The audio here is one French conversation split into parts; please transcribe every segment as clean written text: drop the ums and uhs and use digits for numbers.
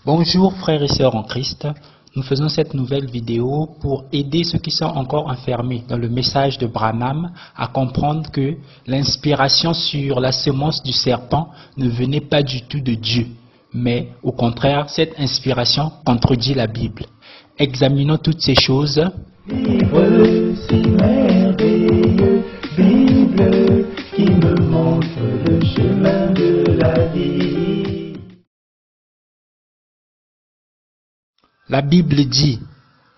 Bonjour frères et sœurs en Christ, nous faisons cette nouvelle vidéo pour aider ceux qui sont encore enfermés dans le message de Branham à comprendre que l'inspiration sur la semence du serpent ne venait pas du tout de Dieu, mais au contraire, cette inspiration contredit la Bible. Examinons toutes ces choses. Livre si merveilleux, Bible qui me montre le chemin de la vie. La Bible dit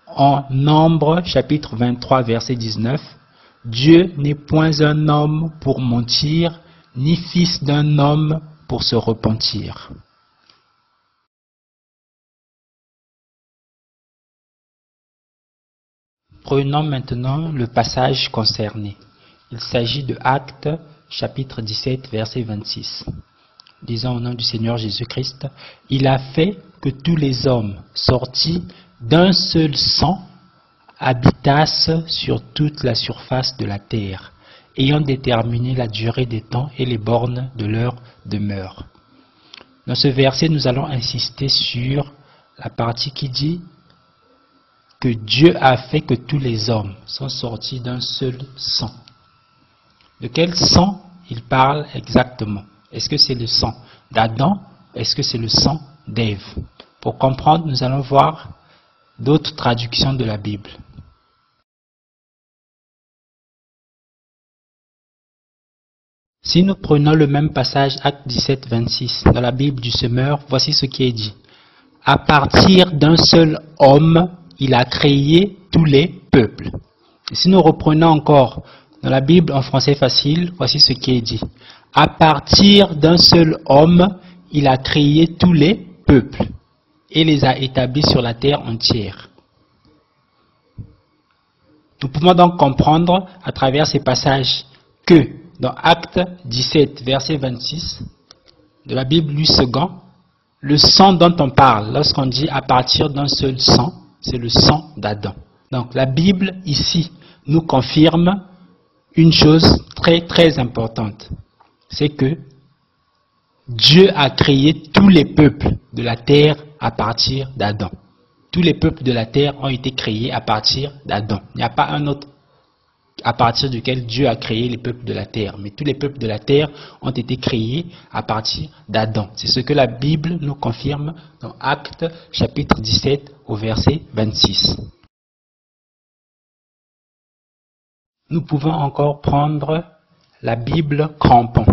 en Nombre chapitre 23 verset 19, « Dieu n'est point un homme pour mentir, ni fils d'un homme pour se repentir. » Prenons maintenant le passage concerné. Il s'agit de Actes chapitre 17 verset 26. Disons au nom du Seigneur Jésus-Christ, « Il a fait que tous les hommes sortis d'un seul sang habitassent sur toute la surface de la terre, ayant déterminé la durée des temps et les bornes de leur demeure. » Dans ce verset, nous allons insister sur la partie qui dit que Dieu a fait que tous les hommes sont sortis d'un seul sang. De quel sang il parle exactement? Est-ce que c'est le sang d'Adam? Est-ce que c'est le sang d'Ève? Pour comprendre, nous allons voir d'autres traductions de la Bible. Si nous prenons le même passage, Acte 17, 26, dans la Bible du semeur, voici ce qui est dit. À partir d'un seul homme, il a créé tous les peuples. Et si nous reprenons encore dans la Bible en français facile, voici ce qui est dit. À partir d'un seul homme, il a créé tous les peuples et les a établis sur la terre entière. Nous pouvons donc comprendre à travers ces passages que dans Acte 17, verset 26 de la Bible lue second, le sang dont on parle lorsqu'on dit à partir d'un seul sang, c'est le sang d'Adam. Donc la Bible ici nous confirme une chose très importante. C'est que Dieu a créé tous les peuples de la terre à partir d'Adam. Tous les peuples de la terre ont été créés à partir d'Adam. Il n'y a pas un autre à partir duquel Dieu a créé les peuples de la terre. Mais tous les peuples de la terre ont été créés à partir d'Adam. C'est ce que la Bible nous confirme dans Actes chapitre 17 au verset 26. Nous pouvons encore prendre la Bible crampon.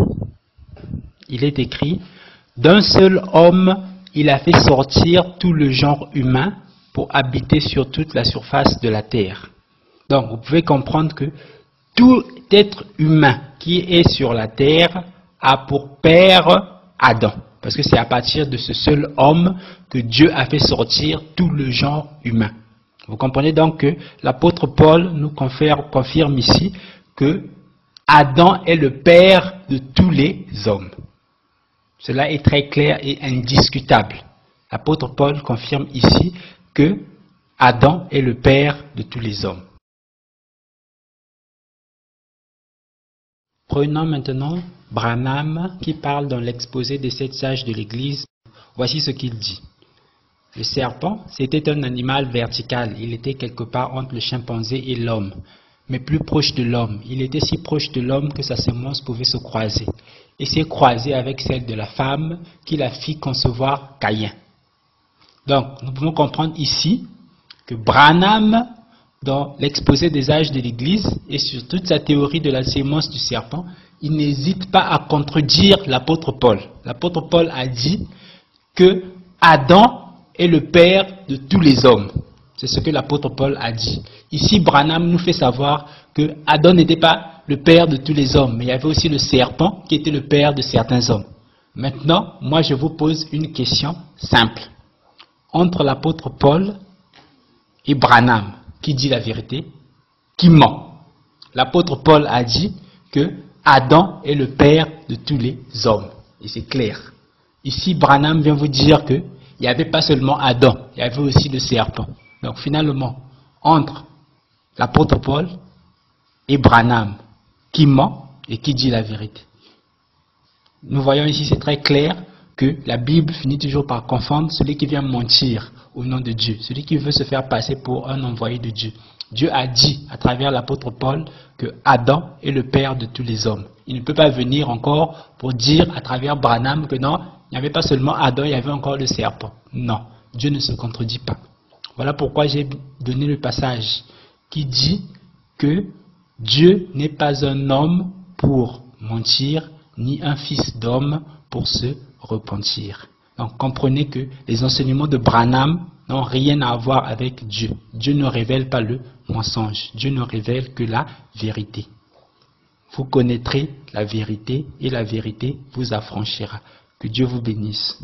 Il est écrit, d'un seul homme, il a fait sortir tout le genre humain pour habiter sur toute la surface de la terre. Donc, vous pouvez comprendre que tout être humain qui est sur la terre a pour père Adam. Parce que c'est à partir de ce seul homme que Dieu a fait sortir tout le genre humain. Vous comprenez donc que l'apôtre Paul nous confirme ici que Adam est le père de tous les hommes. Cela est très clair et indiscutable. L'apôtre Paul confirme ici que Adam est le père de tous les hommes. Prenons maintenant Branham qui parle dans l'exposé des 7 sages de l'Église. Voici ce qu'il dit. Le serpent, c'était un animal vertical. Il était quelque part entre le chimpanzé et l'homme, mais plus proche de l'homme. Il était si proche de l'homme que sa semence pouvait se croiser. Et s'est croisée avec celle de la femme qui la fit concevoir Caïn. Donc, nous pouvons comprendre ici que Branham, dans l'exposé des âges de l'Église et sur toute sa théorie de la sémence du serpent, il n'hésite pas à contredire l'apôtre Paul. L'apôtre Paul a dit que Adam est le père de tous les hommes. C'est ce que l'apôtre Paul a dit. Ici, Branham nous fait savoir que Adam n'était pas le père de tous les hommes, mais il y avait aussi le serpent qui était le père de certains hommes. Maintenant, moi je vous pose une question simple. Entre l'apôtre Paul et Branham, qui dit la vérité? Qui ment? L'apôtre Paul a dit que Adam est le père de tous les hommes. Et c'est clair. Ici, Branham vient vous dire que il n'y avait pas seulement Adam, il y avait aussi le serpent. Donc finalement, entre l'apôtre Paul et Branham, qui ment et qui dit la vérité? Nous voyons ici, c'est très clair, que la Bible finit toujours par confondre celui qui vient mentir au nom de Dieu, celui qui veut se faire passer pour un envoyé de Dieu. Dieu a dit à travers l'apôtre Paul que Adam est le père de tous les hommes. Il ne peut pas venir encore pour dire à travers Branham que non, il n'y avait pas seulement Adam, il y avait encore le serpent. Non, Dieu ne se contredit pas. Voilà pourquoi j'ai donné le passage qui dit que Dieu n'est pas un homme pour mentir, ni un fils d'homme pour se repentir. Donc comprenez que les enseignements de Branham n'ont rien à voir avec Dieu. Dieu ne révèle pas le mensonge. Dieu ne révèle que la vérité. Vous connaîtrez la vérité et la vérité vous affranchira. Que Dieu vous bénisse.